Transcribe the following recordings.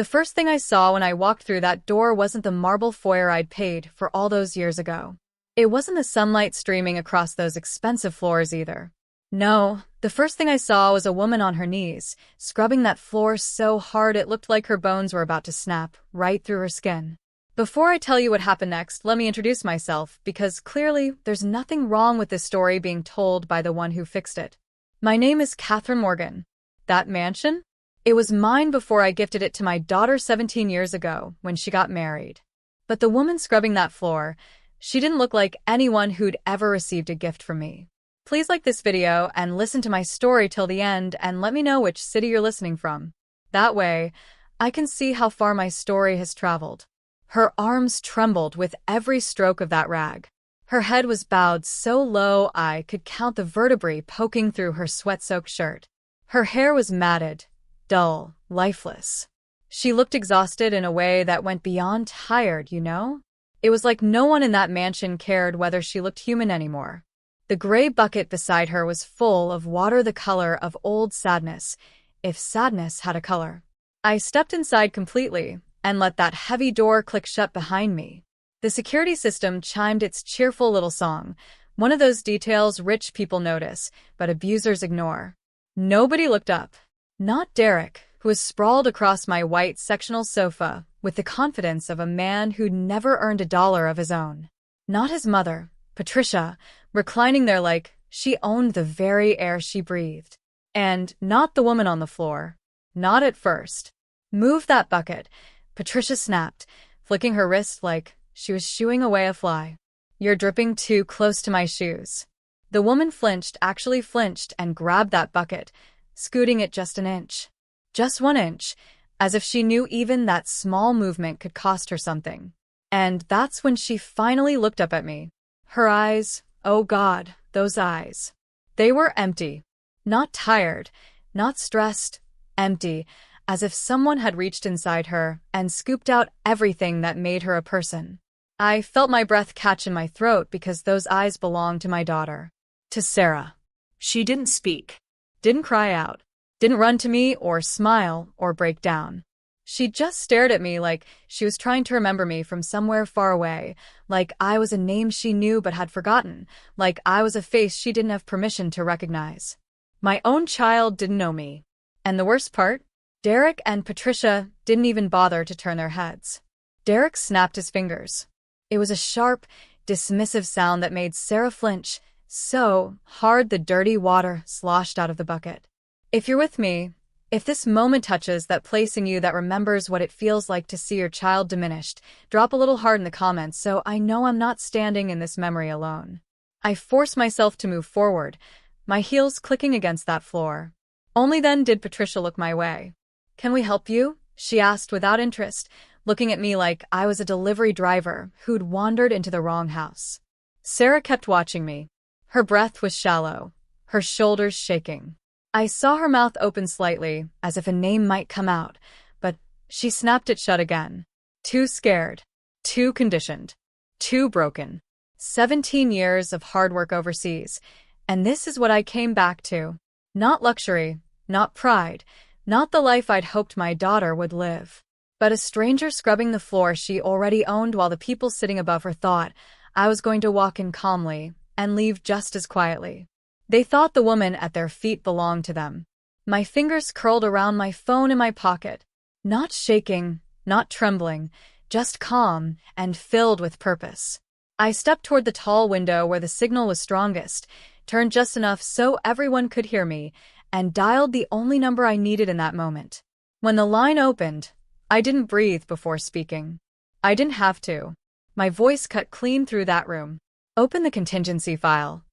The first thing I saw when I walked through that door wasn't the marble foyer I'd paid for all those years ago. It wasn't the sunlight streaming across those expensive floors either. No, the first thing I saw was a woman on her knees, scrubbing that floor so hard it looked like her bones were about to snap right through her skin. Before I tell you what happened next, let me introduce myself, because clearly there's nothing wrong with this story being told by the one who fixed it. My name is Catherine Morgan. That mansion? It was mine before I gifted it to my daughter 17 years ago when she got married. But the woman scrubbing that floor, she didn't look like anyone who'd ever received a gift from me. Please like this video and listen to my story till the end and let me know which city you're listening from. That way, I can see how far my story has traveled. Her arms trembled with every stroke of that rag. Her head was bowed so low I could count the vertebrae poking through her sweat-soaked shirt. Her hair was matted, dull, lifeless. She looked exhausted in a way that went beyond tired, you know? It was like no one in that mansion cared whether she looked human anymore. The gray bucket beside her was full of water the color of old sadness, if sadness had a color. I stepped inside completely and let that heavy door click shut behind me. The security system chimed its cheerful little song, one of those details rich people notice, but abusers ignore. Nobody looked up. Not Derek, who was sprawled across my white sectional sofa with the confidence of a man who'd never earned $1 of his own. Not his mother, Patricia, reclining there like she owned the very air she breathed. And not the woman on the floor. Not at first. "Move that bucket," Patricia snapped, flicking her wrist like she was shooing away a fly. "You're dripping too close to my shoes." The woman actually flinched and grabbed that bucket, scooting it just an inch. Just 1 inch, as if she knew even that small movement could cost her something. And that's when she finally looked up at me. Her eyes, oh God, those eyes. They were empty. Not tired, not stressed, empty, as if someone had reached inside her and scooped out everything that made her a person. I felt my breath catch in my throat because those eyes belonged to my daughter. To Sarah. She didn't speak. Didn't cry out. Didn't run to me or smile or break down. She just stared at me like she was trying to remember me from somewhere far away, like I was a name she knew but had forgotten, like I was a face she didn't have permission to recognize. My own child didn't know me. And the worst part? Derek and Patricia didn't even bother to turn their heads. Derek snapped his fingers. It was a sharp, dismissive sound that made Sarah flinch, so hard the dirty water sloshed out of the bucket. If you're with me, if this moment touches that place in you that remembers what it feels like to see your child diminished, drop a little heart in the comments so I know I'm not standing in this memory alone. I forced myself to move forward, my heels clicking against that floor. Only then did Patricia look my way. "Can we help you?" she asked without interest, looking at me like I was a delivery driver who'd wandered into the wrong house. Sarah kept watching me. Her breath was shallow, her shoulders shaking. I saw her mouth open slightly, as if a name might come out, but she snapped it shut again. Too scared. Too conditioned. Too broken. 17 years of hard work overseas, and this is what I came back to. Not luxury, not pride, not the life I'd hoped my daughter would live. But a stranger scrubbing the floor she already owned while the people sitting above her thought I was going to walk in calmly and leave just as quietly. They thought the woman at their feet belonged to them. My fingers curled around my phone in my pocket. Not shaking, not trembling, just calm and filled with purpose. I stepped toward the tall window where the signal was strongest, turned just enough so everyone could hear me, and dialed the only number I needed in that moment. When the line opened, I didn't breathe before speaking. I didn't have to. My voice cut clean through that room. "Open the contingency file."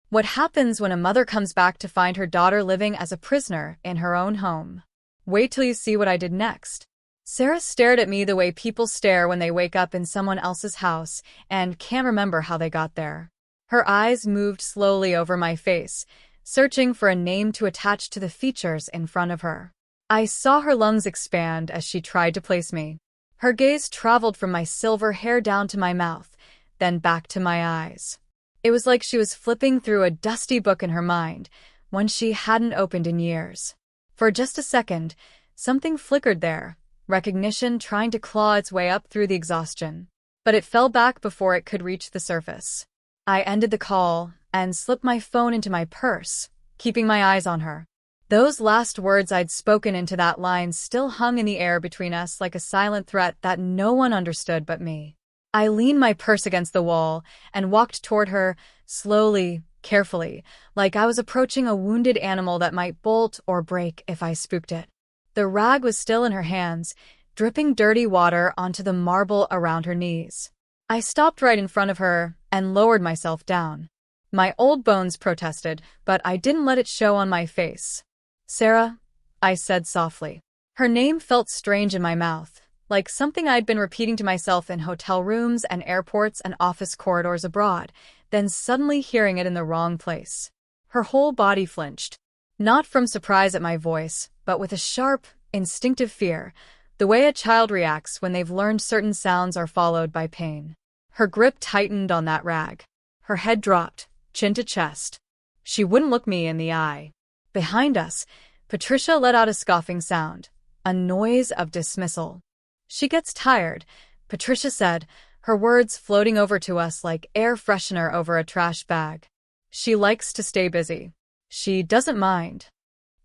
What happens when a mother comes back to find her daughter living as a prisoner in her own home? Wait till you see what I did next. Sarah stared at me the way people stare when they wake up in someone else's house and can't remember how they got there. Her eyes moved slowly over my face, searching for a name to attach to the features in front of her. I saw her lungs expand as she tried to place me. Her gaze traveled from my silver hair down to my mouth, then back to my eyes. It was like she was flipping through a dusty book in her mind, one she hadn't opened in years. For just a second, something flickered there, recognition trying to claw its way up through the exhaustion. But it fell back before it could reach the surface. I ended the call and slipped my phone into my purse, keeping my eyes on her. Those last words I'd spoken into that line still hung in the air between us like a silent threat that no one understood but me. I leaned my purse against the wall and walked toward her, slowly, carefully, like I was approaching a wounded animal that might bolt or break if I spooked it. The rag was still in her hands, dripping dirty water onto the marble around her knees. I stopped right in front of her and lowered myself down. My old bones protested, but I didn't let it show on my face. "Sarah," I said softly. Her name felt strange in my mouth, like something I'd been repeating to myself in hotel rooms and airports and office corridors abroad, then suddenly hearing it in the wrong place. Her whole body flinched, not from surprise at my voice, but with a sharp, instinctive fear, the way a child reacts when they've learned certain sounds are followed by pain. Her grip tightened on that rag. Her head dropped, chin to chest. She wouldn't look me in the eye. Behind us, Patricia let out a scoffing sound, a noise of dismissal. "She gets tired," Patricia said, her words floating over to us like air freshener over a trash bag. "She likes to stay busy. She doesn't mind."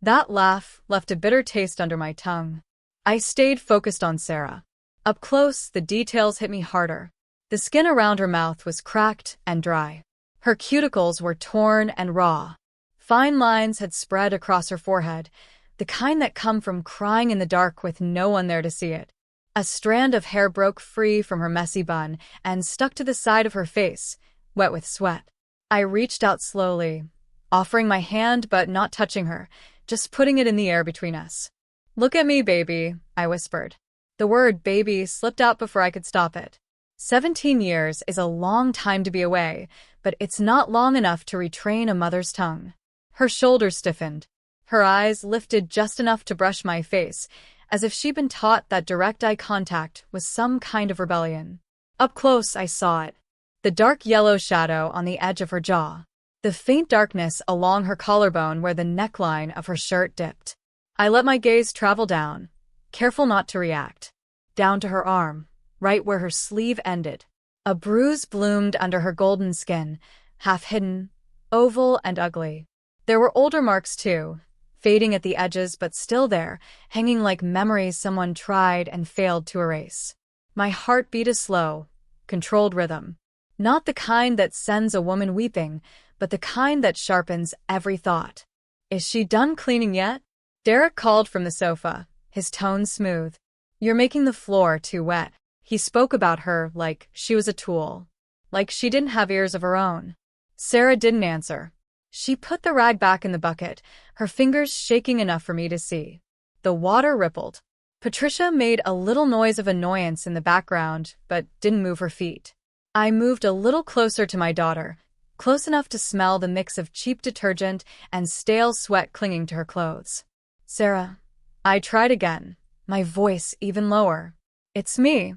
That laugh left a bitter taste under my tongue. I stayed focused on Sarah. Up close, the details hit me harder. The skin around her mouth was cracked and dry. Her cuticles were torn and raw. Fine lines had spread across her forehead, the kind that come from crying in the dark with no one there to see it. A strand of hair broke free from her messy bun and stuck to the side of her face, wet with sweat. I reached out slowly, offering my hand but not touching her, just putting it in the air between us. "Look at me, baby," I whispered. The word baby slipped out before I could stop it. 17 years is a long time to be away, but it's not long enough to retrain a mother's tongue. Her shoulders stiffened. Her eyes lifted just enough to brush my face, as if she'd been taught that direct eye contact was some kind of rebellion. Up close, I saw it. The dark yellow shadow on the edge of her jaw. The faint darkness along her collarbone where the neckline of her shirt dipped. I let my gaze travel down, careful not to react. Down to her arm, right where her sleeve ended. A bruise bloomed under her golden skin, half hidden, oval and ugly. There were older marks too, fading at the edges but still there, hanging like memories someone tried and failed to erase. My heart beat a slow, controlled rhythm. Not the kind that sends a woman weeping, but the kind that sharpens every thought. "Is she done cleaning yet?" Derek called from the sofa, his tone smooth. "You're making the floor too wet." He spoke about her like she was a tool, like she didn't have ears of her own. Sarah didn't answer. She put the rag back in the bucket, her fingers shaking enough for me to see. The water rippled. Patricia made a little noise of annoyance in the background, but didn't move her feet. I moved a little closer to my daughter, close enough to smell the mix of cheap detergent and stale sweat clinging to her clothes. "Sarah," I tried again, my voice even lower. "It's me."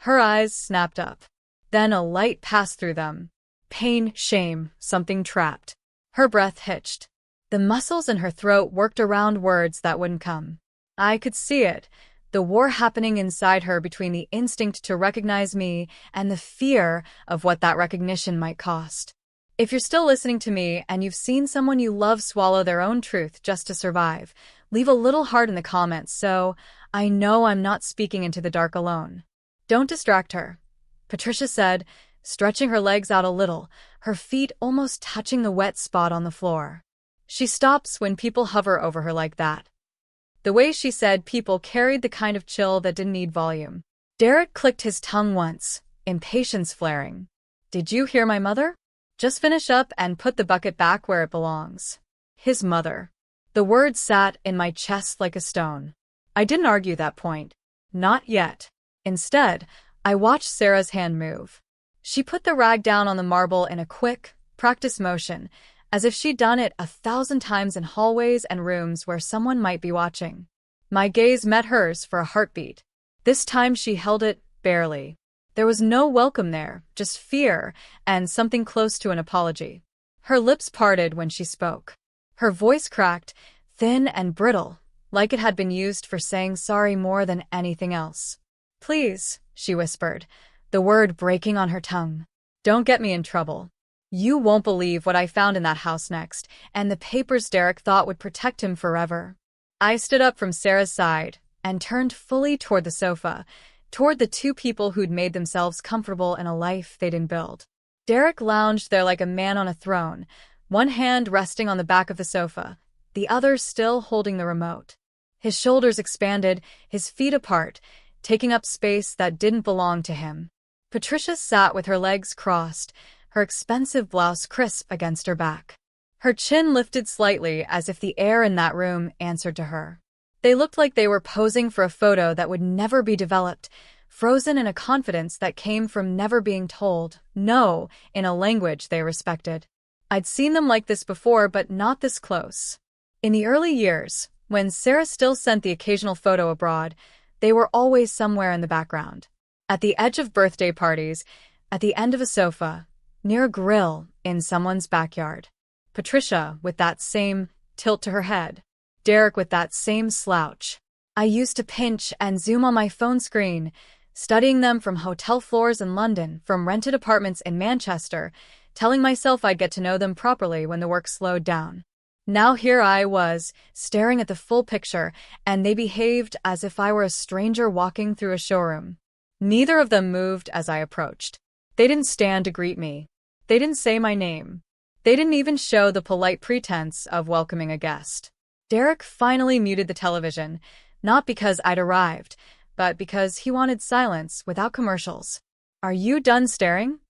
Her eyes snapped up. Then a light passed through them. Pain, shame, something trapped. Her breath hitched. The muscles in her throat worked around words that wouldn't come. I could see it, the war happening inside her between the instinct to recognize me and the fear of what that recognition might cost. If you're still listening to me and you've seen someone you love swallow their own truth just to survive, leave a little heart in the comments so I know I'm not speaking into the dark alone. "Don't distract her," Patricia said, stretching her legs out a little, her feet almost touching the wet spot on the floor. "She stops when people hover over her like that." The way she said people carried the kind of chill that didn't need volume. Derek clicked his tongue once, impatience flaring. "Did you hear my mother? Just finish up and put the bucket back where it belongs." His mother. The word sat in my chest like a stone. I didn't argue that point. Not yet. Instead, I watched Sarah's hand move. She put the rag down on the marble in a quick, practiced motion, as if she'd done it 1,000 times in hallways and rooms where someone might be watching. My gaze met hers for a heartbeat. This time she held it barely. There was no welcome there, just fear and something close to an apology. Her lips parted when she spoke. Her voice cracked, thin and brittle, like it had been used for saying sorry more than anything else. "Please," she whispered, the word breaking on her tongue. "Don't get me in trouble. You won't believe what I found in that house next, and the papers Derek thought would protect him forever." I stood up from Sarah's side and turned fully toward the sofa, toward the two people who'd made themselves comfortable in a life they didn't build. Derek lounged there like a man on a throne, one hand resting on the back of the sofa, the other still holding the remote. His shoulders expanded, his feet apart, taking up space that didn't belong to him. Patricia sat with her legs crossed, her expensive blouse crisp against her back. Her chin lifted slightly as if the air in that room answered to her. They looked like they were posing for a photo that would never be developed, frozen in a confidence that came from never being told no in a language they respected. I'd seen them like this before, but not this close. In the early years, when Sarah still sent the occasional photo abroad, they were always somewhere in the background. At the edge of birthday parties, at the end of a sofa, near a grill in someone's backyard. Patricia with that same tilt to her head. Derek with that same slouch. I used to pinch and zoom on my phone screen, studying them from hotel floors in London, from rented apartments in Manchester, telling myself I'd get to know them properly when the work slowed down. Now here I was, staring at the full picture, and they behaved as if I were a stranger walking through a showroom. Neither of them moved as I approached. They didn't stand to greet me. They didn't say my name. They didn't even show the polite pretense of welcoming a guest. Derek finally muted the television, not because I'd arrived, but because he wanted silence without commercials. "Are you done staring?"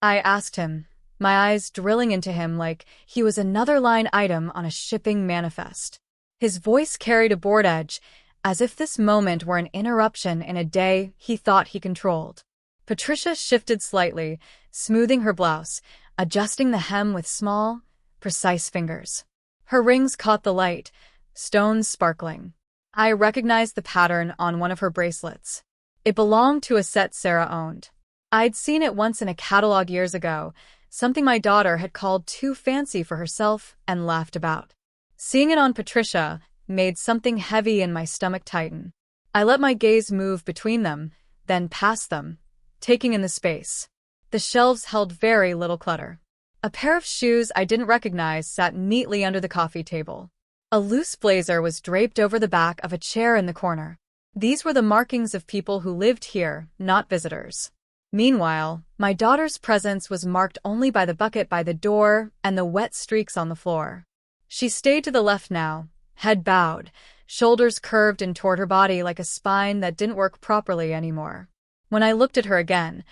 I asked him, my eyes drilling into him like he was another line item on a shipping manifest. His voice carried a bored edge, as if this moment were an interruption in a day he thought he controlled. Patricia shifted slightly, smoothing her blouse, adjusting the hem with small, precise fingers. Her rings caught the light, stones sparkling. I recognized the pattern on one of her bracelets. It belonged to a set Sarah owned. I'd seen it once in a catalog years ago, something my daughter had called too fancy for herself and laughed about. Seeing it on Patricia made something heavy in my stomach tighten. I let my gaze move between them, then past them, taking in the space. The shelves held very little clutter. A pair of shoes I didn't recognize sat neatly under the coffee table. A loose blazer was draped over the back of a chair in the corner. These were the markings of people who lived here, not visitors. Meanwhile, my daughter's presence was marked only by the bucket by the door and the wet streaks on the floor. She stayed to the left now, head bowed, shoulders curved in toward her body like a spine that didn't work properly anymore. When I looked at her again,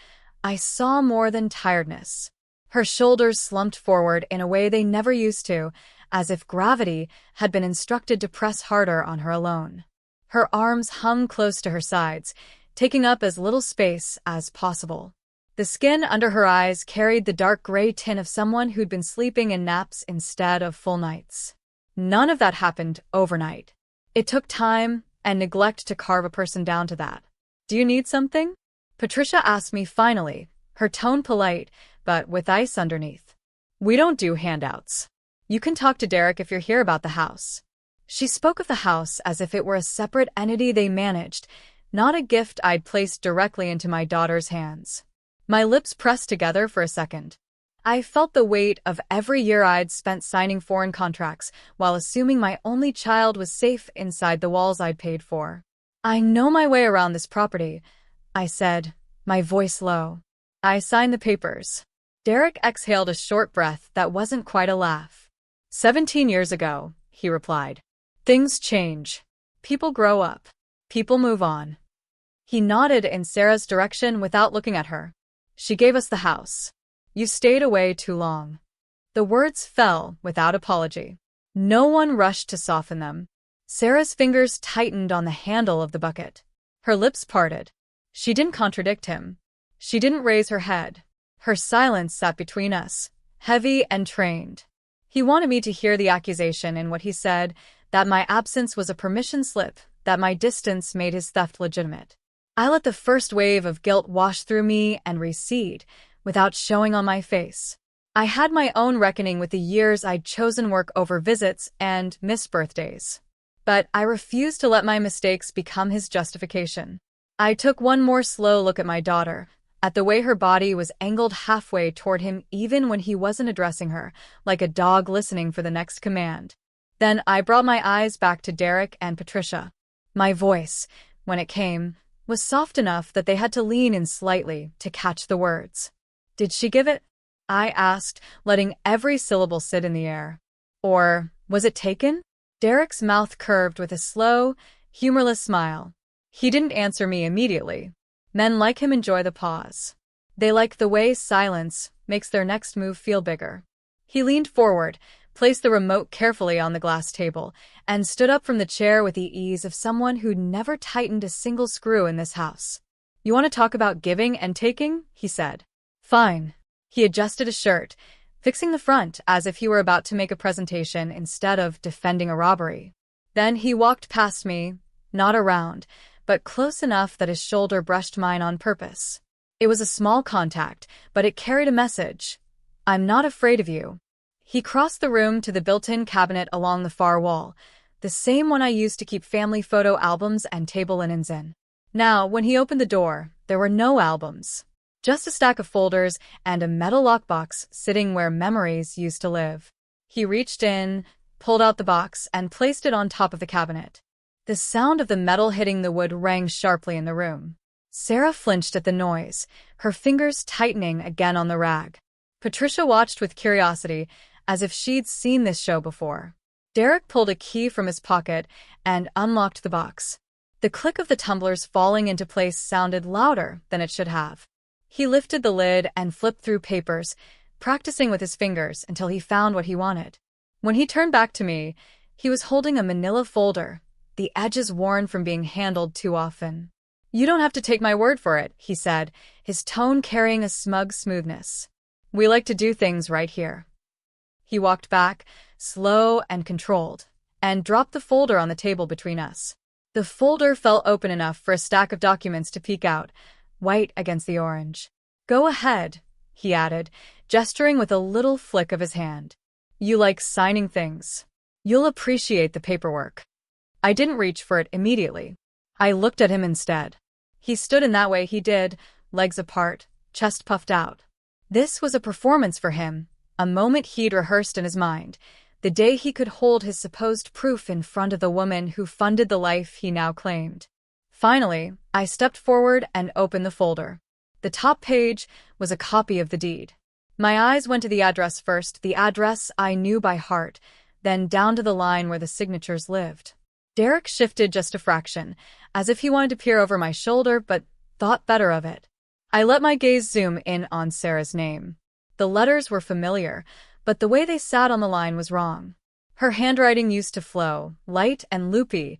I saw more than tiredness. Her shoulders slumped forward in a way they never used to, as if gravity had been instructed to press harder on her alone. Her arms hung close to her sides, taking up as little space as possible. The skin under her eyes carried the dark gray tint of someone who'd been sleeping in naps instead of full nights. None of that happened overnight. It took time and neglect to carve a person down to that. "Do you need something?" Patricia asked me finally, her tone polite, but with ice underneath. "We don't do handouts. You can talk to Derek if you're here about the house." She spoke of the house as if it were a separate entity they managed, not a gift I'd placed directly into my daughter's hands. My lips pressed together for a second. I felt the weight of every year I'd spent signing foreign contracts while assuming my only child was safe inside the walls I'd paid for. "I know my way around this property," I said, my voice low. "I signed the papers." Derek exhaled a short breath that wasn't quite a laugh. 17 years ago, he replied. "Things change. People grow up. People move on." He nodded in Sarah's direction without looking at her. "She gave us the house. You stayed away too long." The words fell without apology. No one rushed to soften them. Sarah's fingers tightened on the handle of the bucket. Her lips parted. She didn't contradict him. She didn't raise her head. Her silence sat between us, heavy and trained. He wanted me to hear the accusation in what he said, that my absence was a permission slip, that my distance made his theft legitimate. I let the first wave of guilt wash through me and recede, without showing on my face. I had my own reckoning with the years I'd chosen work over visits and missed birthdays. But I refused to let my mistakes become his justification. I took one more slow look at my daughter, at the way her body was angled halfway toward him even when he wasn't addressing her, like a dog listening for the next command. Then I brought my eyes back to Derek and Patricia. My voice, when it came, was soft enough that they had to lean in slightly to catch the words. "Did she give it?" I asked, letting every syllable sit in the air. "Or was it taken?" Derek's mouth curved with a slow, humorless smile. He didn't answer me immediately. Men like him enjoy the pause. They like the way silence makes their next move feel bigger. He leaned forward, placed the remote carefully on the glass table, and stood up from the chair with the ease of someone who'd never tightened a single screw in this house. "You want to talk about giving and taking?" he said. "Fine." He adjusted his shirt, fixing the front as if he were about to make a presentation instead of defending a robbery. Then he walked past me, not around, but close enough that his shoulder brushed mine on purpose. It was a small contact, but it carried a message. "I'm not afraid of you." He crossed the room to the built-in cabinet along the far wall, the same one I used to keep family photo albums and table linens in. Now, when he opened the door, there were no albums. Just a stack of folders and a metal lockbox sitting where memories used to live. He reached in, pulled out the box, and placed it on top of the cabinet. The sound of the metal hitting the wood rang sharply in the room. Sarah flinched at the noise, her fingers tightening again on the rag. Patricia watched with curiosity, as if she'd seen this show before. Derek pulled a key from his pocket and unlocked the box. The click of the tumblers falling into place sounded louder than it should have. He lifted the lid and flipped through papers, practicing with his fingers until he found what he wanted. When he turned back to me, he was holding a manila folder, the edges worn from being handled too often. "You don't have to take my word for it," he said, his tone carrying a smug smoothness. "We like to do things right here." He walked back, slow and controlled, and dropped the folder on the table between us. The folder fell open enough for a stack of documents to peek out, white against the orange. "Go ahead," he added, gesturing with a little flick of his hand. "You like signing things. You'll appreciate the paperwork." I didn't reach for it immediately. I looked at him instead. He stood in that way he did, legs apart, chest puffed out. This was a performance for him, a moment he'd rehearsed in his mind, the day he could hold his supposed proof in front of the woman who funded the life he now claimed. Finally, I stepped forward and opened the folder. The top page was a copy of the deed. My eyes went to the address first, the address I knew by heart, then down to the line where the signatures lived. Derek shifted just a fraction, as if he wanted to peer over my shoulder, but thought better of it. I let my gaze zoom in on Sarah's name. The letters were familiar, but the way they sat on the line was wrong. Her handwriting used to flow, light and loopy,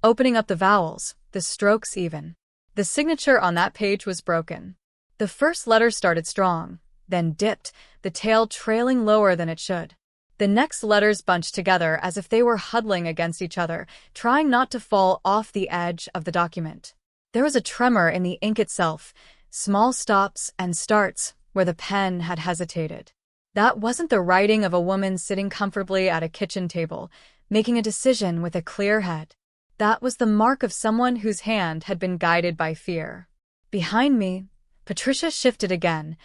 opening up the vowels, the strokes even. The signature on that page was broken. The first letter started strong, then dipped, the tail trailing lower than it should. The next letters bunched together as if they were huddling against each other, trying not to fall off the edge of the document. There was a tremor in the ink itself, small stops and starts where the pen had hesitated. That wasn't the writing of a woman sitting comfortably at a kitchen table, making a decision with a clear head. That was the mark of someone whose hand had been guided by fear. Behind me, Patricia shifted again,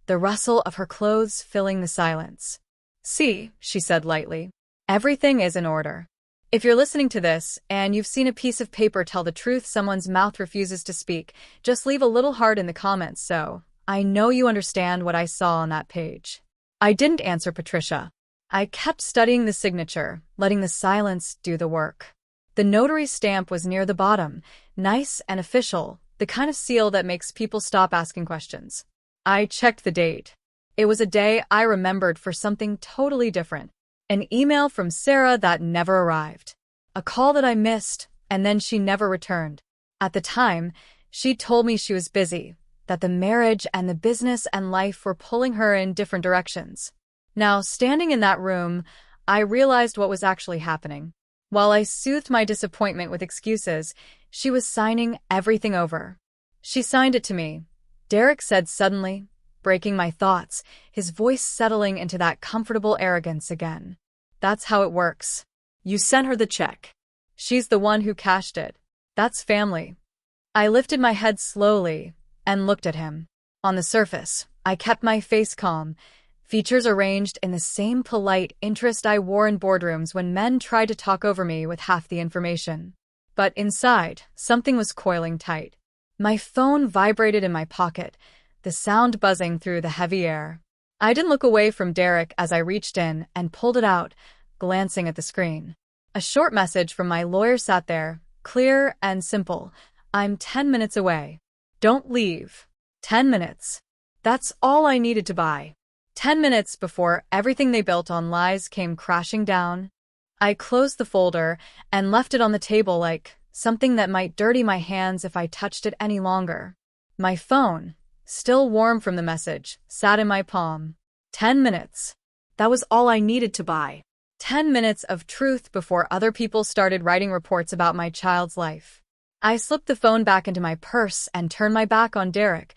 the rustle of her clothes filling the silence. "See," she said lightly, "everything is in order. If you're listening to this and you've seen a piece of paper tell the truth someone's mouth refuses to speak, just leave a little heart in the comments so I know you understand what I saw on that page." I didn't answer Patricia. I kept studying the signature, letting the silence do the work. The notary stamp was near the bottom, nice and official, the kind of seal that makes people stop asking questions. I checked the date. It was a day I remembered for something totally different. An email from Sarah that never arrived. A call that I missed, and then she never returned. At the time, she told me she was busy, that the marriage and the business and life were pulling her in different directions. Now, standing in that room, I realized what was actually happening. While I soothed my disappointment with excuses, she was signing everything over. "She signed it to me," Derek said suddenly, breaking my thoughts, his voice settling into that comfortable arrogance again. "That's how it works. You sent her the check." She's the one who cashed it. That's family. I lifted my head slowly and looked at him. On the surface, I kept my face calm, features arranged in the same polite interest I wore in boardrooms when men tried to talk over me with half the information. But inside, something was coiling tight. My phone vibrated in my pocket, the sound buzzing through the heavy air. I didn't look away from Derek as I reached in and pulled it out, glancing at the screen. A short message from my lawyer sat there, clear and simple. I'm 10 minutes away. Don't leave. 10 minutes. That's all I needed to buy. 10 minutes before everything they built on lies came crashing down. I closed the folder and left it on the table like something that might dirty my hands if I touched it any longer. My phone, still warm from the message, sat in my palm. 10 minutes. That was all I needed to buy. 10 minutes of truth before other people started writing reports about my child's life. I slipped the phone back into my purse and turned my back on Derek,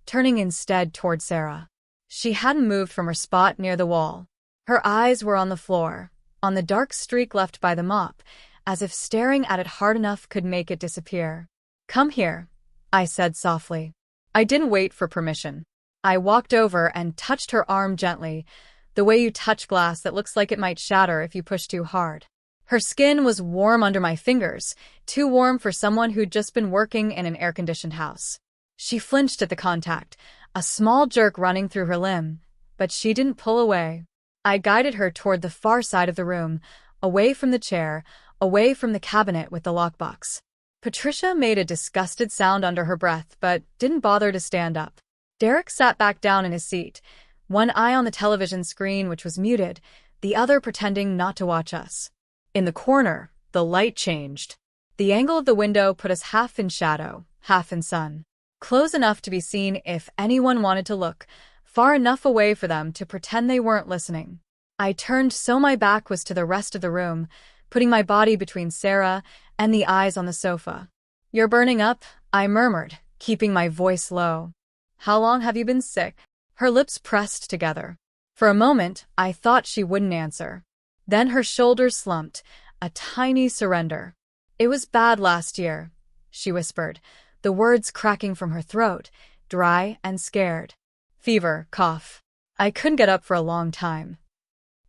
turning instead toward Sarah. She hadn't moved from her spot near the wall. Her eyes were on the floor, on the dark streak left by the mop, as if staring at it hard enough could make it disappear. Come here, I said softly. I didn't wait for permission. I walked over and touched her arm gently, the way you touch glass that looks like it might shatter if you push too hard. Her skin was warm under my fingers, too warm for someone who'd just been working in an air-conditioned house. She flinched at the contact, a small jerk running through her limb, but she didn't pull away. I guided her toward the far side of the room, away from the chair, away from the cabinet with the lockbox. Patricia made a disgusted sound under her breath, but didn't bother to stand up. Derek sat back down in his seat, one eye on the television screen which was muted, the other pretending not to watch us. In the corner, the light changed. The angle of the window put us half in shadow, half in sun. Close enough to be seen if anyone wanted to look, far enough away for them to pretend they weren't listening. I turned so my back was to the rest of the room, putting my body between Sarah and the eyes on the sofa. You're burning up, I murmured, keeping my voice low. How long have you been sick? Her lips pressed together. For a moment, I thought she wouldn't answer. Then her shoulders slumped, a tiny surrender. It was bad last year, she whispered, the words cracking from her throat, dry and scared. Fever, cough. I couldn't get up for a long time.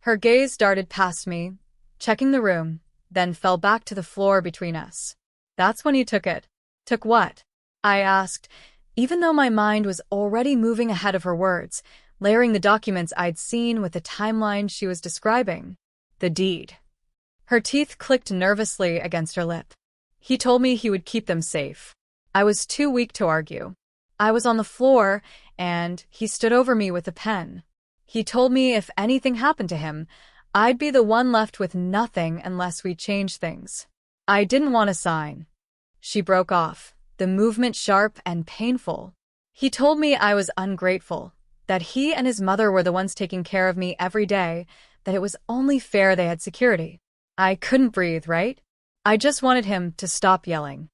Her gaze darted past me, checking the room, then fell back to the floor between us. That's when you took it. Took what? I asked, even though my mind was already moving ahead of her words, layering the documents I'd seen with the timeline she was describing. The deed. Her teeth clicked nervously against her lip. He told me he would keep them safe. I was too weak to argue. I was on the floor, and he stood over me with a pen. He told me if anything happened to him, I'd be the one left with nothing unless we changed things. I didn't want to sign. She broke off, the movement sharp and painful. He told me I was ungrateful, that he and his mother were the ones taking care of me every day, that it was only fair they had security. I couldn't breathe, right? I just wanted him to stop yelling.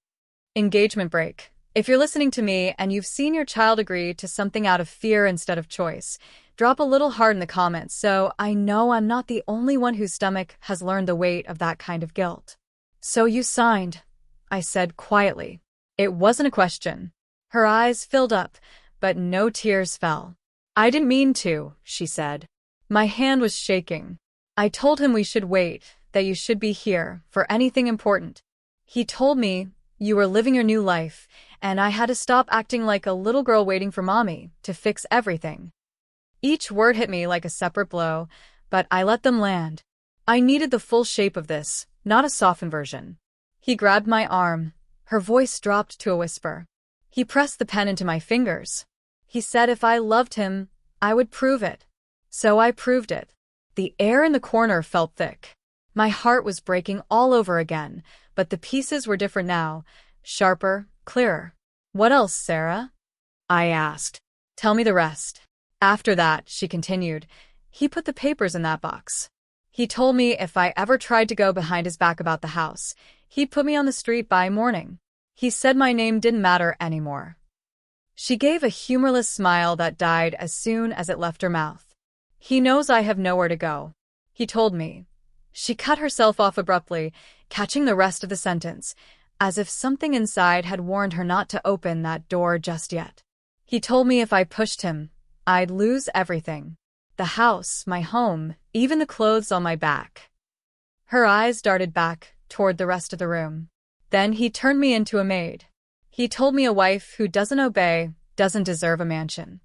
Engagement break. If you're listening to me and you've seen your child agree to something out of fear instead of choice, drop a little heart in the comments so I know I'm not the only one whose stomach has learned the weight of that kind of guilt. So you signed, I said quietly. It wasn't a question. Her eyes filled up, but no tears fell. I didn't mean to, she said. My hand was shaking. I told him we should wait, that you should be here for anything important. He told me you were living your new life, and I had to stop acting like a little girl waiting for mommy to fix everything. Each word hit me like a separate blow, but I let them land. I needed the full shape of this, not a softened version. He grabbed my arm. Her voice dropped to a whisper. He pressed the pen into my fingers. He said if I loved him, I would prove it. So I proved it. The air in the corner felt thick. My heart was breaking all over again, but the pieces were different now, sharper, clearer. What else, Sarah? I asked. Tell me the rest. After that, she continued, he put the papers in that box. He told me if I ever tried to go behind his back about the house, he'd put me on the street by morning. He said my name didn't matter anymore. She gave a humorless smile that died as soon as it left her mouth. He knows I have nowhere to go. He told me. She cut herself off abruptly, catching the rest of the sentence, as if something inside had warned her not to open that door just yet. He told me if I pushed him, I'd lose everything. The house, my home, even the clothes on my back. Her eyes darted back toward the rest of the room. Then he turned me into a maid. He told me a wife who doesn't obey doesn't deserve a mansion.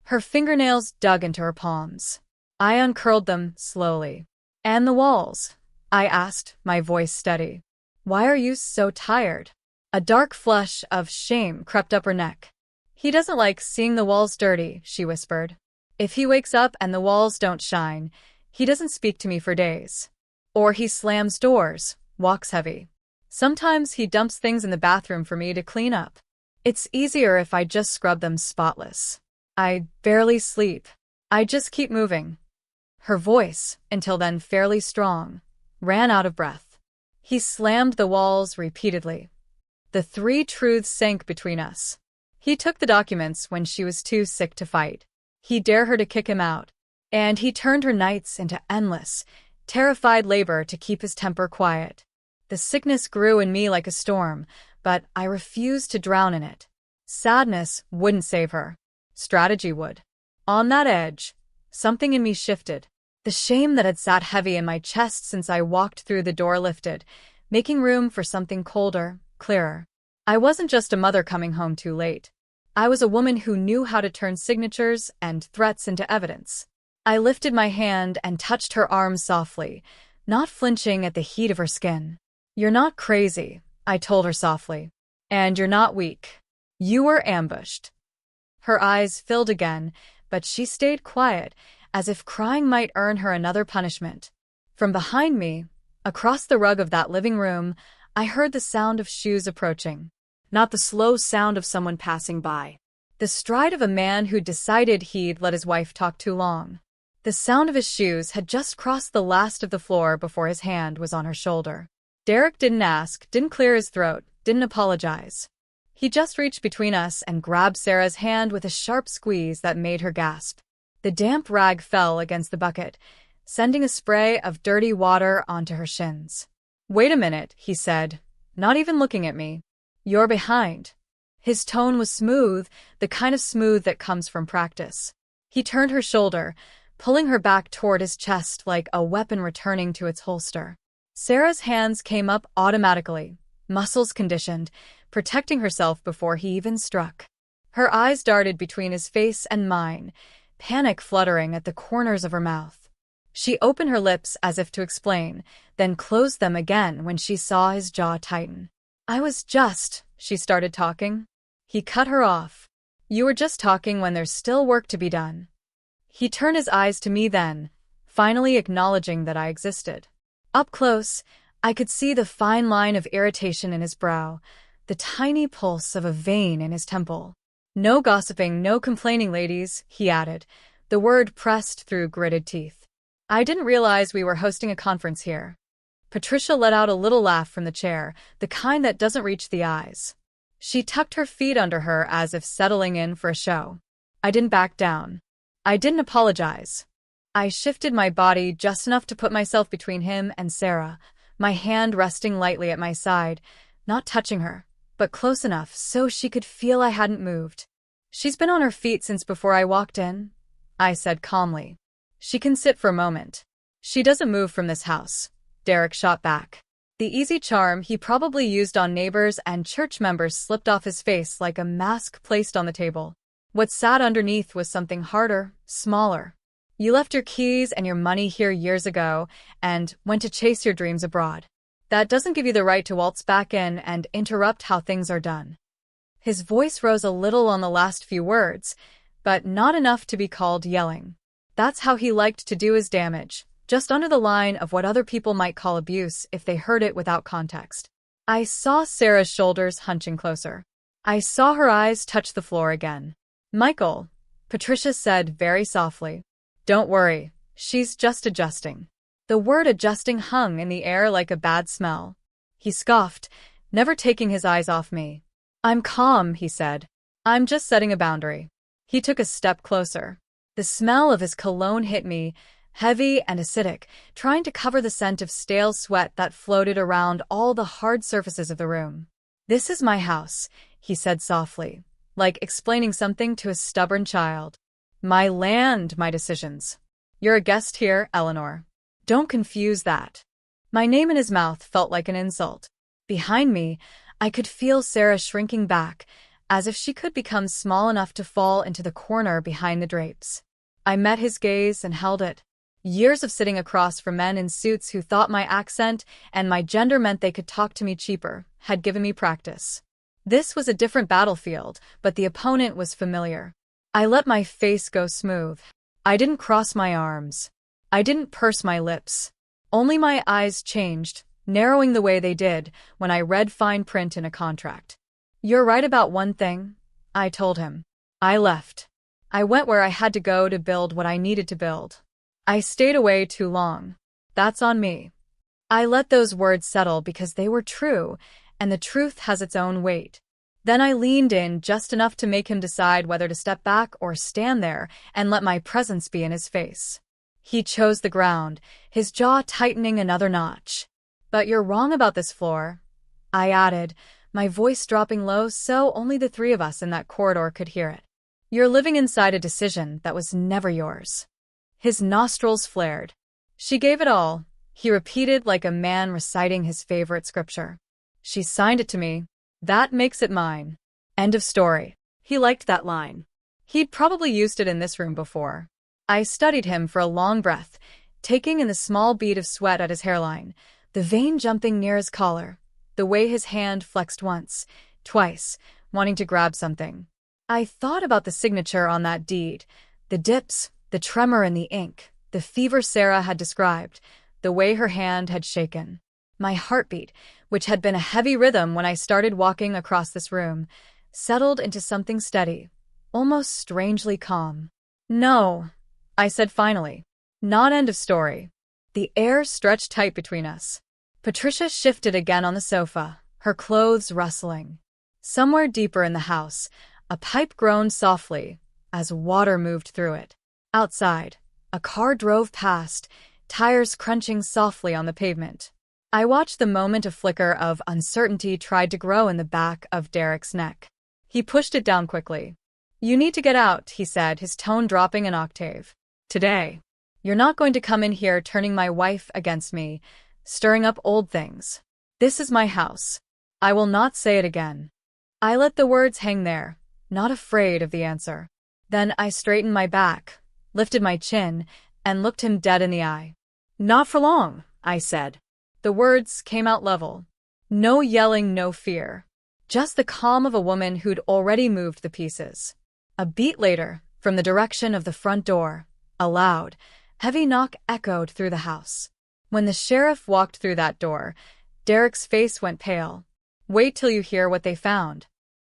Her fingernails dug into her palms. I uncurled them slowly. And the walls? I asked, my voice steady. Why are you so tired? A dark flush of shame crept up her neck. He doesn't like seeing the walls dirty, she whispered. If he wakes up and the walls don't shine, he doesn't speak to me for days. Or he slams doors, walks heavy. Sometimes he dumps things in the bathroom for me to clean up. It's easier if I just scrub them spotless. I barely sleep. I just keep moving. Her voice, until then fairly strong, ran out of breath. He slammed the walls repeatedly. The three truths sank between us. He took the documents when she was too sick to fight. He dared her to kick him out. And he turned her nights into endless, terrified labor to keep his temper quiet. The sickness grew in me like a storm, but I refused to drown in it. Sadness wouldn't save her. Strategy would. On that edge, something in me shifted. The shame that had sat heavy in my chest since I walked through the door lifted, making room for something colder, clearer. I wasn't just a mother coming home too late. I was a woman who knew how to turn signatures and threats into evidence. I lifted my hand and touched her arm softly, not flinching at the heat of her skin. You're not crazy, I told her softly. And you're not weak. You were ambushed. Her eyes filled again, but she stayed quiet, as if crying might earn her another punishment. From behind me, across the rug of that living room, I heard the sound of shoes approaching. Not the slow sound of someone passing by. The stride of a man who decided he'd let his wife talk too long. The sound of his shoes had just crossed the last of the floor before his hand was on her shoulder. Derek didn't ask, didn't clear his throat, didn't apologize. He just reached between us and grabbed Sarah's hand with a sharp squeeze that made her gasp. The damp rag fell against the bucket, sending a spray of dirty water onto her shins. Wait a minute, he said, not even looking at me. You're behind. His tone was smooth, the kind of smooth that comes from practice. He turned her shoulder, pulling her back toward his chest like a weapon returning to its holster. Sarah's hands came up automatically, muscles conditioned, protecting herself before he even struck. Her eyes darted between his face and mine, panic fluttering at the corners of her mouth. She opened her lips as if to explain, then closed them again when she saw his jaw tighten. She started talking. He cut her off. You were just talking when there's still work to be done. He turned his eyes to me then, finally acknowledging that I existed. Up close, I could see the fine line of irritation in his brow, the tiny pulse of a vein in his temple. No gossiping, no complaining, ladies, he added, the word pressed through gritted teeth. I didn't realize we were hosting a conference here. Patricia let out a little laugh from the chair, the kind that doesn't reach the eyes. She tucked her feet under her as if settling in for a show. I didn't back down. I didn't apologize. I shifted my body just enough to put myself between him and Sarah, my hand resting lightly at my side, not touching her, but close enough so she could feel I hadn't moved. She's been on her feet since before I walked in, I said calmly. She can sit for a moment. She doesn't move from this house, Derek shot back. The easy charm he probably used on neighbors and church members slipped off his face like a mask placed on the table. What sat underneath was something harder, smaller. You left your keys and your money here years ago and went to chase your dreams abroad. That doesn't give you the right to waltz back in and interrupt how things are done. His voice rose a little on the last few words, but not enough to be called yelling. That's how he liked to do his damage, just under the line of what other people might call abuse if they heard it without context. I saw Sarah's shoulders hunching closer. I saw her eyes touch the floor again. Michael, Patricia said very softly. Don't worry, she's just adjusting. The word adjusting hung in the air like a bad smell. He scoffed, never taking his eyes off me. I'm calm, he said. I'm just setting a boundary. He took a step closer. The smell of his cologne hit me, heavy and acidic, trying to cover the scent of stale sweat that floated around all the hard surfaces of the room. "This is my house," he said softly, like explaining something to a stubborn child. "My land, my decisions. You're a guest here, Eleanor. Don't confuse that." My name in his mouth felt like an insult. Behind me, I could feel Sarah shrinking back, as if she could become small enough to fall into the corner behind the drapes. I met his gaze and held it. Years of sitting across from men in suits who thought my accent and my gender meant they could talk to me cheaper had given me practice. This was a different battlefield, but the opponent was familiar. I let my face go smooth. I didn't cross my arms. I didn't purse my lips. Only my eyes changed, narrowing the way they did when I read fine print in a contract. "You're right about one thing," I told him. I left. I went where I had to go to build what I needed to build. I stayed away too long. That's on me. I let those words settle because they were true, and the truth has its own weight. Then I leaned in just enough to make him decide whether to step back or stand there and let my presence be in his face. He chose the ground, his jaw tightening another notch. "But you're wrong about this floor," I added, my voice dropping low so only the three of us in that corridor could hear it. "You're living inside a decision that was never yours." His nostrils flared. "She gave it all," he repeated like a man reciting his favorite scripture. "She signed it to me. That makes it mine." End of story. He liked that line. He'd probably used it in this room before. I studied him for a long breath, taking in the small bead of sweat at his hairline, the vein jumping near his collar, the way his hand flexed once, twice, wanting to grab something. I thought about the signature on that deed, the dips, the tremor in the ink, the fever Sarah had described, the way her hand had shaken. My heartbeat, which had been a heavy rhythm when I started walking across this room, settled into something steady, almost strangely calm. "No," I said finally. "Not end of story." The air stretched tight between us. Patricia shifted again on the sofa, her clothes rustling. Somewhere deeper in the house, a pipe groaned softly as water moved through it. Outside, a car drove past, tires crunching softly on the pavement. I watched the moment a flicker of uncertainty tried to grow in the back of Derek's neck. He pushed it down quickly. "You need to get out," he said, his tone dropping an octave. "Today. You're not going to come in here turning my wife against me, stirring up old things. This is my house. I will not say it again." I let the words hang there, not afraid of the answer. Then I straightened my back, lifted my chin, and looked him dead in the eye. "Not for long," I said. The words came out level. No yelling, no fear. Just the calm of a woman who'd already moved the pieces. A beat later, from the direction of the front door, a loud, heavy knock echoed through the house. When the sheriff walked through that door, Derek's face went pale. "Wait till you hear what they found."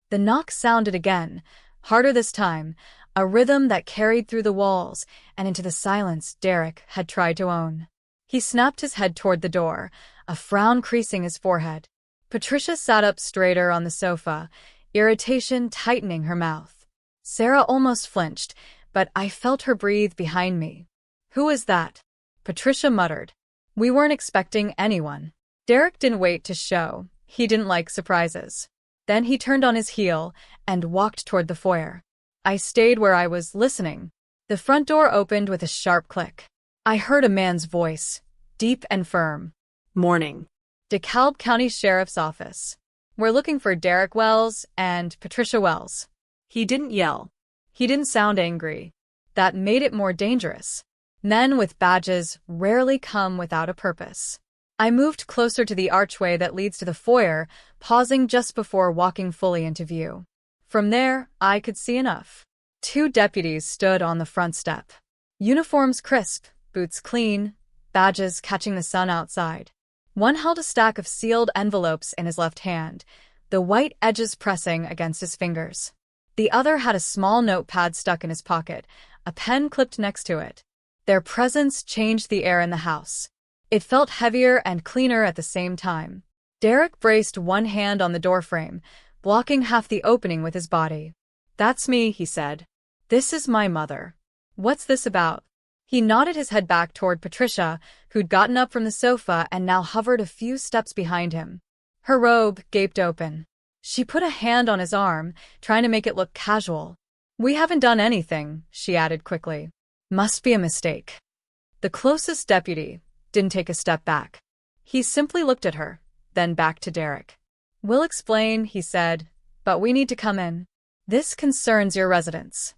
The knock sounded again, harder this time, a rhythm that carried through the walls and into the silence Derek had tried to own. He snapped his head toward the door, a frown creasing his forehead. Patricia sat up straighter on the sofa, irritation tightening her mouth. Sarah almost flinched, but I felt her breathe behind me. "Who is that?" Patricia muttered. "We weren't expecting anyone." Derek didn't wait to show. He didn't like surprises. Then he turned on his heel and walked toward the foyer. I stayed where I was, listening. The front door opened with a sharp click. I heard a man's voice, deep and firm. "Morning. DeKalb County Sheriff's Office. We're looking for Derek Wells and Patricia Wells." He didn't yell. He didn't sound angry. That made it more dangerous. Men with badges rarely come without a purpose. I moved closer to the archway that leads to the foyer, pausing just before walking fully into view. From there, I could see enough. 2 deputies stood on the front step. Uniforms crisp, boots clean, badges catching the sun outside. One held a stack of sealed envelopes in his left hand, the white edges pressing against his fingers. The other had a small notepad stuck in his pocket, a pen clipped next to it. Their presence changed the air in the house. It felt heavier and cleaner at the same time. Derek braced one hand on the doorframe, blocking half the opening with his body. "That's me," he said. "This is my mother." "What's this about?" He nodded his head back toward Patricia, who'd gotten up from the sofa and now hovered a few steps behind him. Her robe gaped open. She put a hand on his arm, trying to make it look casual. "We haven't done anything," she added quickly. "Must be a mistake." The closest deputy didn't take a step back. He simply looked at her, then back to Derek. "We'll explain," he said, "but we need to come in. This concerns your residence."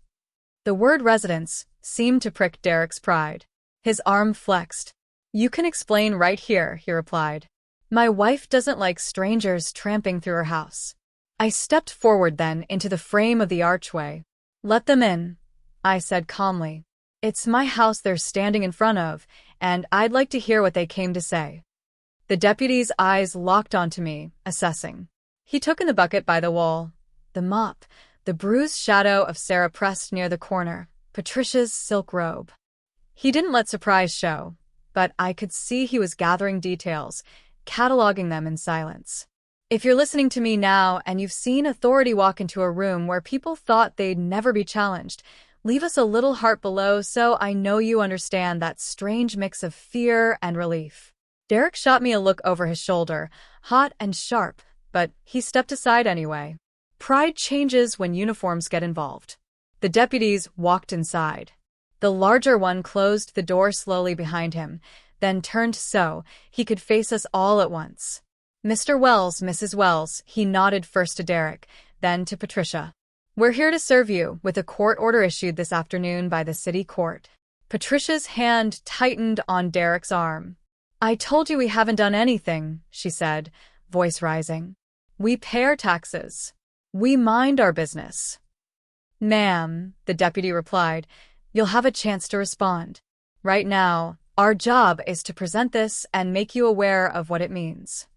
The word residence seemed to prick Derek's pride. His arm flexed. "You can explain right here," he replied. "My wife doesn't like strangers tramping through her house." I stepped forward then into the frame of the archway. "Let them in," I said calmly. "It's my house they're standing in front of, and I'd like to hear what they came to say." The deputy's eyes locked onto me, assessing. He took in the bucket by the wall, the mop, the bruised shadow of Sarah pressed near the corner, Patricia's silk robe. He didn't let surprise show, but I could see he was gathering details, cataloging them in silence. "If you're listening to me now and you've seen authority walk into a room where people thought they'd never be challenged, leave us a little heart below so I know you understand that strange mix of fear and relief." Derek shot me a look over his shoulder, hot and sharp, but he stepped aside anyway. Pride changes when uniforms get involved. The deputies walked inside. The larger one closed the door slowly behind him, then turned so he could face us all at once. "Mr. Wells, Mrs. Wells," he nodded first to Derek, then to Patricia. "We're here to serve you with a court order issued this afternoon by the city court." Patricia's hand tightened on Derek's arm. "I told you we haven't done anything," she said, voice rising. "We pay our taxes. We mind our business." "Ma'am," the deputy replied, "you'll have a chance to respond. Right now, our job is to present this and make you aware of what it means."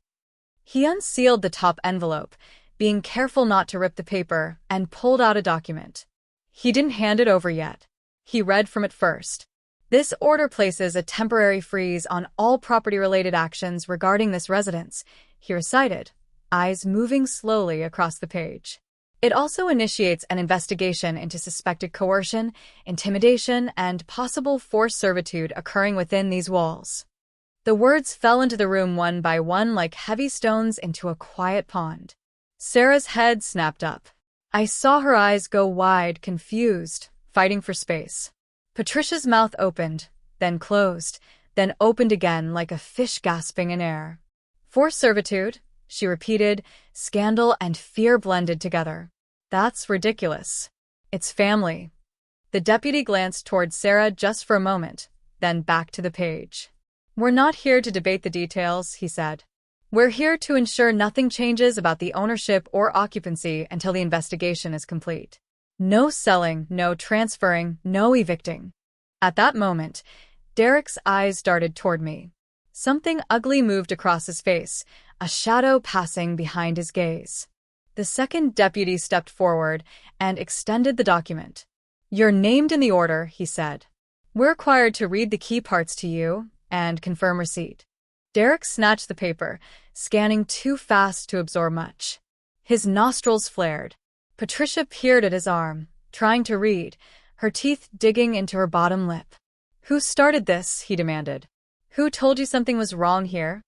He unsealed the top envelope, being careful not to rip the paper, and pulled out a document. He didn't hand it over yet. He read from it first. "This order places a temporary freeze on all property-related actions regarding this residence," he recited, eyes moving slowly across the page. "It also initiates an investigation into suspected coercion, intimidation, and possible forced servitude occurring within these walls." The words fell into the room one by one like heavy stones into a quiet pond. Sarah's head snapped up. I saw her eyes go wide, confused, fighting for space. Patricia's mouth opened, then closed, then opened again like a fish gasping in air. "Forced servitude," she repeated, scandal and fear blended together. "That's ridiculous. It's family." The deputy glanced toward Sarah just for a moment, then back to the page. "We're not here to debate the details," he said. "We're here to ensure nothing changes about the ownership or occupancy until the investigation is complete. No selling, no transferring, no evicting." At that moment, Derek's eyes darted toward me. Something ugly moved across his face, a shadow passing behind his gaze. The second deputy stepped forward and extended the document. "You're named in the order," he said. "We're required to read the key parts to you and confirm receipt." Derek snatched the paper, scanning too fast to absorb much. His nostrils flared. Patricia peered at his arm, trying to read, her teeth digging into her bottom lip. "Who started this?" he demanded. "Who told you something was wrong here?"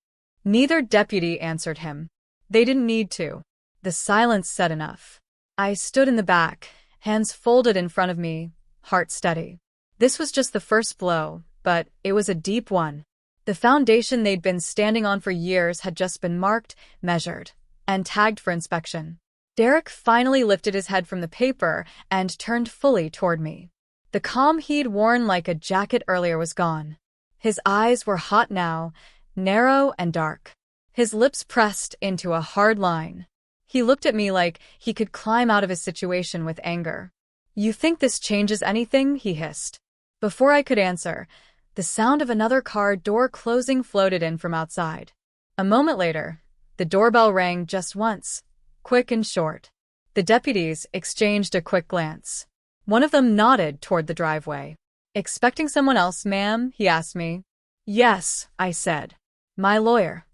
Neither deputy answered him. They didn't need to. The silence said enough. I stood in the back, hands folded in front of me, heart steady. This was just the first blow, but it was a deep one. The foundation they'd been standing on for years had just been marked, measured, and tagged for inspection. Derek finally lifted his head from the paper and turned fully toward me. The calm he'd worn like a jacket earlier was gone. His eyes were hot now, narrow and dark. His lips pressed into a hard line. He looked at me like he could climb out of his situation with anger. "You think this changes anything?" he hissed. Before I could answer, the sound of another car door closing floated in from outside. A moment later, the doorbell rang just once, quick and short. The deputies exchanged a quick glance. One of them nodded toward the driveway. "Expecting someone else, ma'am?" he asked me. "Yes," I said. "My lawyer."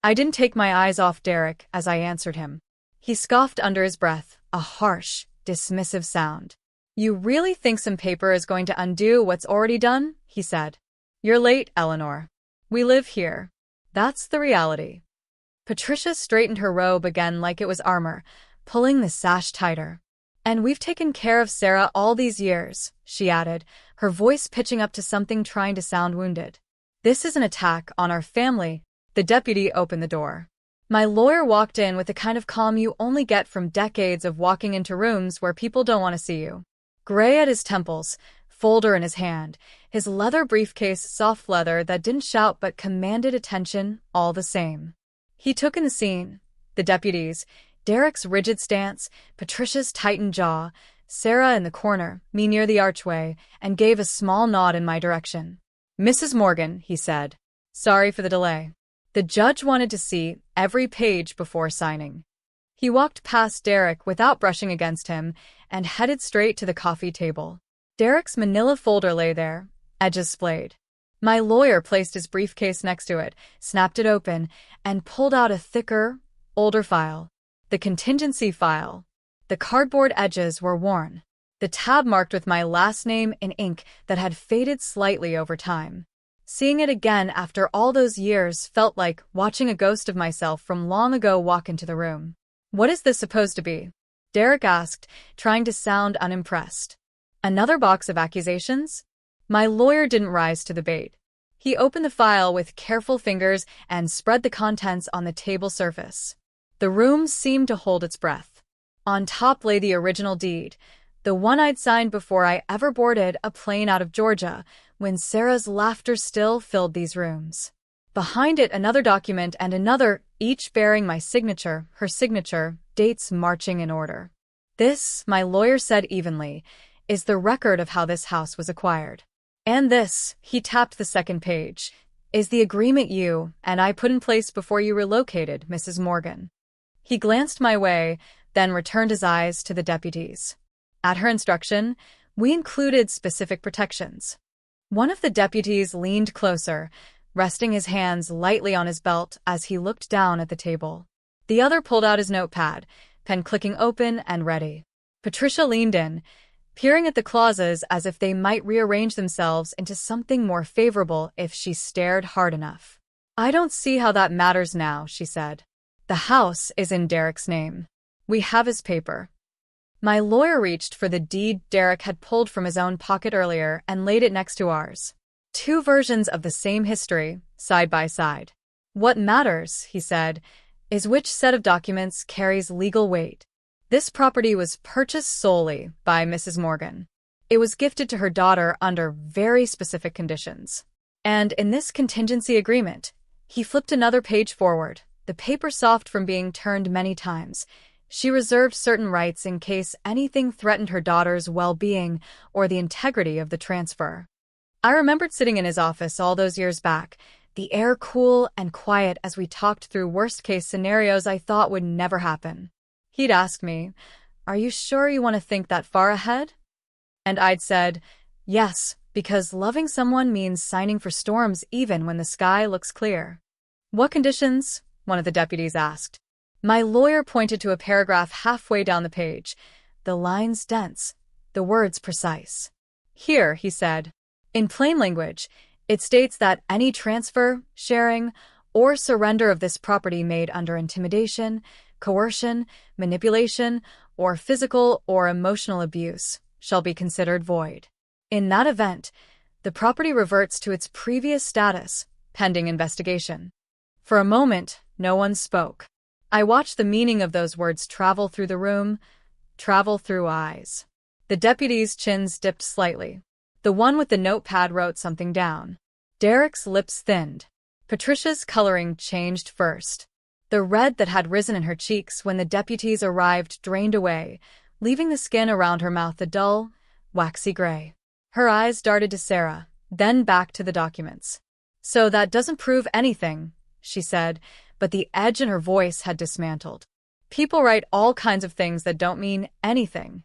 I didn't take my eyes off Derek as I answered him. He scoffed under his breath, a harsh, dismissive sound. You really think some paper is going to undo what's already done? He said. You're late, Eleanor. We live here. That's the reality. Patricia straightened her robe again like it was armor, pulling the sash tighter. And we've taken care of Sarah all these years, she added, her voice pitching up to something trying to sound wounded. This is an attack on our family. The deputy opened the door. My lawyer walked in with the kind of calm you only get from decades of walking into rooms where people don't want to see you. Gray at his temples, folder in his hand, his leather briefcase soft leather that didn't shout but commanded attention all the same. He took in the scene, the deputies, Derek's rigid stance, Patricia's tightened jaw, Sarah in the corner, me near the archway, and gave a small nod in my direction. Mrs. Morgan, he said. Sorry for the delay. The judge wanted to see every page before signing. He walked past Derek without brushing against him and headed straight to the coffee table. Derek's manila folder lay there, edges splayed. My lawyer placed his briefcase next to it, snapped it open, and pulled out a thicker, older file. The contingency file. The cardboard edges were worn. The tab marked with my last name in ink that had faded slightly over time. Seeing it again after all those years felt like watching a ghost of myself from long ago walk into the room. What is this supposed to be? Derek asked, trying to sound unimpressed. Another box of accusations? My lawyer didn't rise to the bait. He opened the file with careful fingers and spread the contents on the table surface. The room seemed to hold its breath. On top lay the original deed, the one I'd signed before I ever boarded a plane out of Georgia, when Sarah's laughter still filled these rooms. Behind it, another document and another, each bearing my signature, her signature, dates marching in order. This, my lawyer said evenly, is the record of how this house was acquired. And this, he tapped the second page, is the agreement you and I put in place before you relocated, Mrs. Morgan. He glanced my way, then returned his eyes to the deputies. At her instruction, we included specific protections. One of the deputies leaned closer, resting his hands lightly on his belt as he looked down at the table. The other pulled out his notepad, pen clicking open and ready. Patricia leaned in, peering at the clauses as if they might rearrange themselves into something more favorable if she stared hard enough. I don't see how that matters now, she said. The house is in Derek's name. We have his paper. My lawyer reached for the deed Derek had pulled from his own pocket earlier and laid it next to ours. Two versions of the same history, side by side. What matters, he said, is which set of documents carries legal weight. This property was purchased solely by Mrs. Morgan. It was gifted to her daughter under very specific conditions. And in this contingency agreement, he flipped another page forward, the paper soft from being turned many times. She reserved certain rights in case anything threatened her daughter's well-being or the integrity of the transfer. I remembered sitting in his office all those years back, the air cool and quiet as we talked through worst-case scenarios I thought would never happen. He'd ask me, "Are you sure you want to think that far ahead?" And I'd said, "Yes, because loving someone means signing for storms even when the sky looks clear." "What conditions?" one of the deputies asked. My lawyer pointed to a paragraph halfway down the page, the lines dense, the words precise. "Here," he said. In plain language, it states that any transfer, sharing, or surrender of this property made under intimidation, coercion, manipulation, or physical or emotional abuse shall be considered void. In that event, the property reverts to its previous status, pending investigation. For a moment, no one spoke. I watched the meaning of those words travel through the room, travel through eyes. The deputy's chins dipped slightly. The one with the notepad wrote something down. Derek's lips thinned. Patricia's coloring changed first. The red that had risen in her cheeks when the deputies arrived drained away, leaving the skin around her mouth a dull, waxy gray. Her eyes darted to Sarah, then back to the documents. "So that doesn't prove anything," she said, but the edge in her voice had dismantled. "People write all kinds of things that don't mean anything.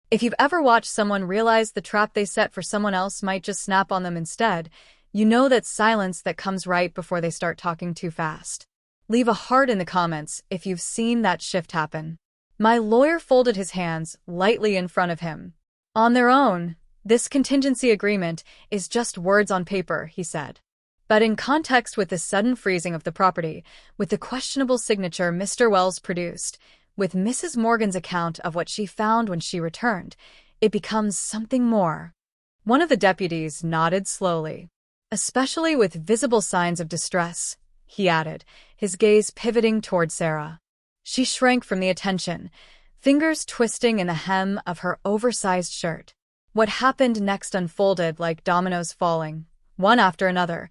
If you've ever watched someone realize the trap they set for someone else might just snap on them instead, you know that silence that comes right before they start talking too fast. Leave a heart in the comments if you've seen that shift happen." My lawyer folded his hands lightly in front of him, On their own, this contingency agreement is just words on paper, he said. But in context with the sudden freezing of the property, with the questionable signature Mr. Wells produced, with Mrs. Morgan's account of what she found when she returned, it becomes something more. One of the deputies nodded slowly. Especially with visible signs of distress, he added, his gaze pivoting toward Sarah. She shrank from the attention, fingers twisting in the hem of her oversized shirt. What happened next unfolded like dominoes falling, one after another,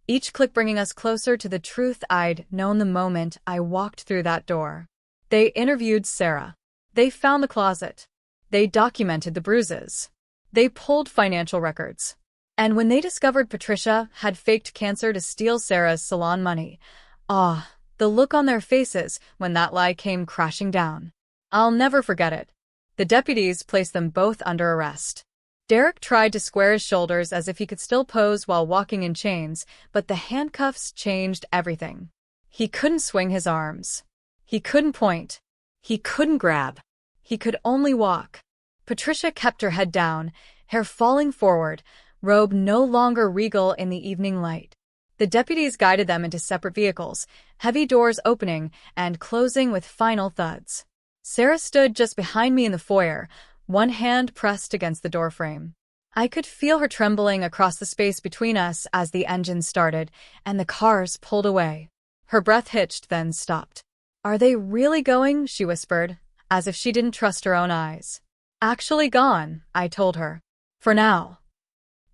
each click bringing us closer to the truth I'd known the moment I walked through that door. They interviewed Sarah. They found the closet. They documented the bruises. They pulled financial records. And when they discovered Patricia had faked cancer to steal Sarah's salon money, the look on their faces when that lie came crashing down. I'll never forget it. The deputies placed them both under arrest. Derek tried to square his shoulders as if he could still pose while walking in chains, but the handcuffs changed everything. He couldn't swing his arms. He couldn't point. He couldn't grab. He could only walk. Patricia kept her head down, hair falling forward, robe no longer regal in the evening light. The deputies guided them into separate vehicles, heavy doors opening and closing with final thuds. Sarah stood just behind me in the foyer, one hand pressed against the doorframe. I could feel her trembling across the space between us as the engine started and the cars pulled away. Her breath hitched, then stopped. "Are they really going?" she whispered, as if she didn't trust her own eyes. "Actually gone," I told her. "For now."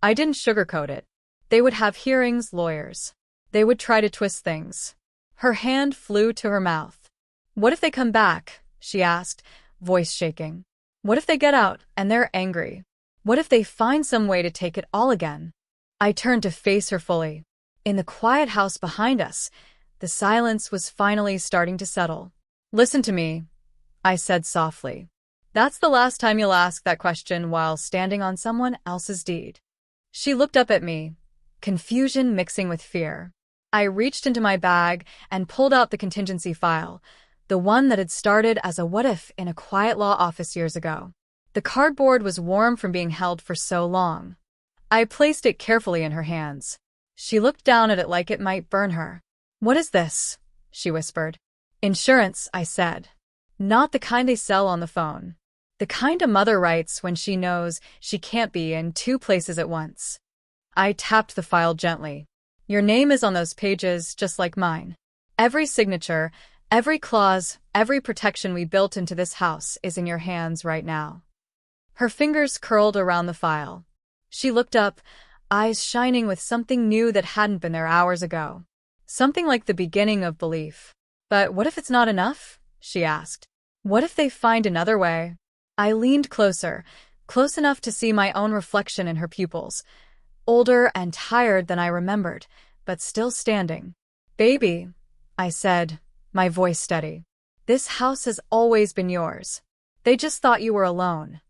I didn't sugarcoat it. They would have hearings, lawyers. They would try to twist things. Her hand flew to her mouth. "What if they come back?" she asked, voice shaking. "What if they get out and they're angry? What if they find some way to take it all again?" I turned to face her fully. In the quiet house behind us, the silence was finally starting to settle. "Listen to me," I said softly. "That's the last time you'll ask that question while standing on someone else's deed." She looked up at me, confusion mixing with fear. I reached into my bag and pulled out the contingency file, the one that had started as a what-if in a quiet law office years ago. The cardboard was warm from being held for so long. I placed it carefully in her hands. She looked down at it like it might burn her. "What is this?" she whispered. "Insurance," I said. "Not the kind they sell on the phone. The kind a mother writes when she knows she can't be in two places at once." I tapped the file gently. "Your name is on those pages just like mine. Every signature, every clause, every protection we built into this house is in your hands right now." Her fingers curled around the file. She looked up, eyes shining with something new that hadn't been there hours ago. Something like the beginning of belief. "But what if it's not enough?" she asked. "What if they find another way?" I leaned closer, close enough to see my own reflection in her pupils, older and tired than I remembered, but still standing. "Baby," I said, my voice steady. "This house has always been yours. They just thought you were alone."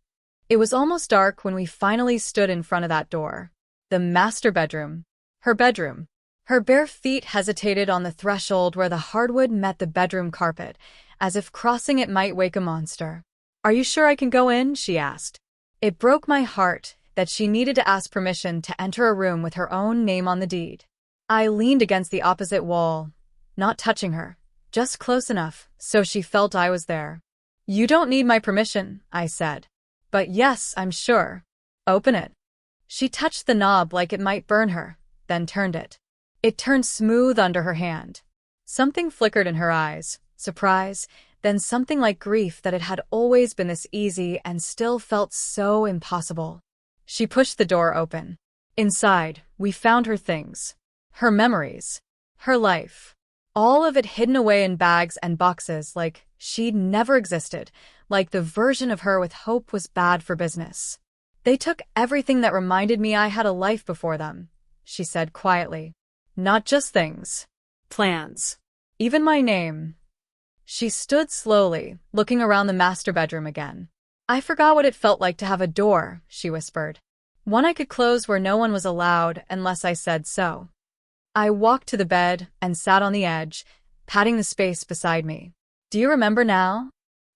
It was almost dark when we finally stood in front of that door. The master bedroom. Her bedroom. Her bare feet hesitated on the threshold where the hardwood met the bedroom carpet, as if crossing it might wake a monster. "Are you sure I can go in?" she asked. It broke my heart that she needed to ask permission to enter a room with her own name on the deed. I leaned against the opposite wall, not touching her, just close enough so she felt I was there. "You don't need my permission," I said. "But yes, I'm sure." "Open it." She touched the knob like it might burn her, then turned it. It turned smooth under her hand. Something flickered in her eyes, surprise, then something like grief that it had always been this easy and still felt so impossible. She pushed the door open. Inside, we found her things. Her memories. Her life. All of it hidden away in bags and boxes like she'd never existed, like the version of her with hope was bad for business. "They took everything that reminded me I had a life before them," she said quietly. "Not just things. Plans. Even my name." She stood slowly, looking around the master bedroom again. "I forgot what it felt like to have a door," she whispered. "One I could close where no one was allowed unless I said so." I walked to the bed and sat on the edge, patting the space beside me. "Do you remember now?"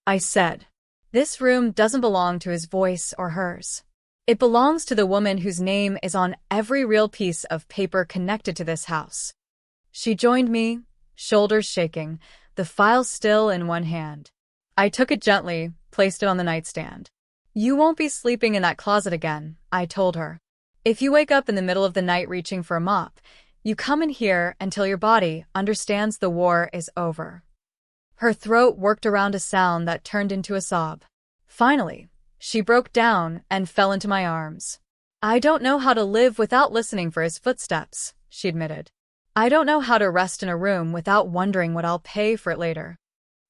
I said. This room doesn't belong to his voice or hers. It belongs to the woman whose name is on every real piece of paper connected to this house. She joined me, shoulders shaking, the file still in one hand. I took it gently, placed it on the nightstand. You won't be sleeping in that closet again, I told her. If you wake up in the middle of the night reaching for a mop, you come in here until your body understands the war is over. Her throat worked around a sound that turned into a sob. Finally, she broke down and fell into my arms. I don't know how to live without listening for his footsteps, she admitted. I don't know how to rest in a room without wondering what I'll pay for it later.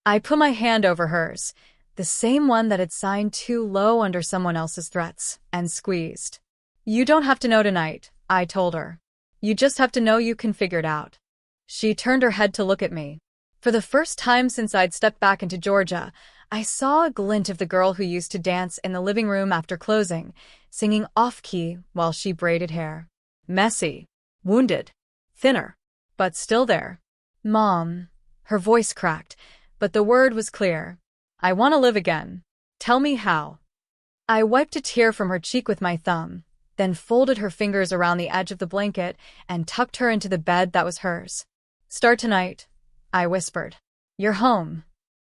I put my hand over hers, the same one that had signed too low under someone else's threats, and squeezed. You don't have to know tonight, I told her. You just have to know you can figure it out. She turned her head to look at me. For the first time since I'd stepped back into Georgia, I saw a glint of the girl who used to dance in the living room after closing, singing off-key while she braided hair. Messy, wounded, thinner, but still there. Mom. Her voice cracked, but the word was clear. I want to live again. Tell me how. I wiped a tear from her cheek with my thumb, then folded her fingers around the edge of the blanket and tucked her into the bed that was hers. Start tonight, I whispered. You're home.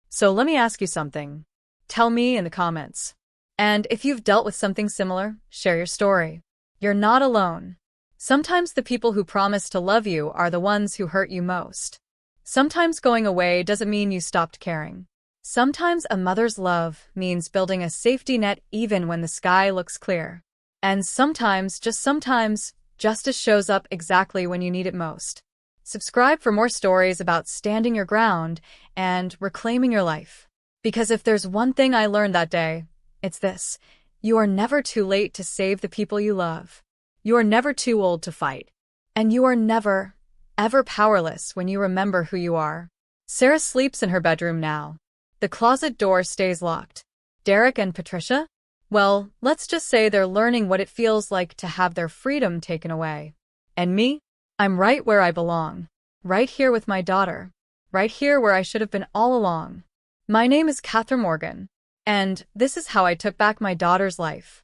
So let me ask you something. Tell me in the comments. And if you've dealt with something similar, share your story. You're not alone. Sometimes the people who promise to love you are the ones who hurt you most. Sometimes going away doesn't mean you stopped caring. Sometimes a mother's love means building a safety net even when the sky looks clear. And sometimes, justice shows up exactly when you need it most. Subscribe for more stories about standing your ground and reclaiming your life. Because if there's one thing I learned that day, it's this. You are never too late to save the people you love. You are never too old to fight. And you are never, ever powerless when you remember who you are. Sarah sleeps in her bedroom now. The closet door stays locked. Derek and Patricia? Well, let's just say they're learning what it feels like to have their freedom taken away. And me? I'm right where I belong. Right here with my daughter. Right here where I should have been all along. My name is Catherine Morgan. And this is how I took back my daughter's life.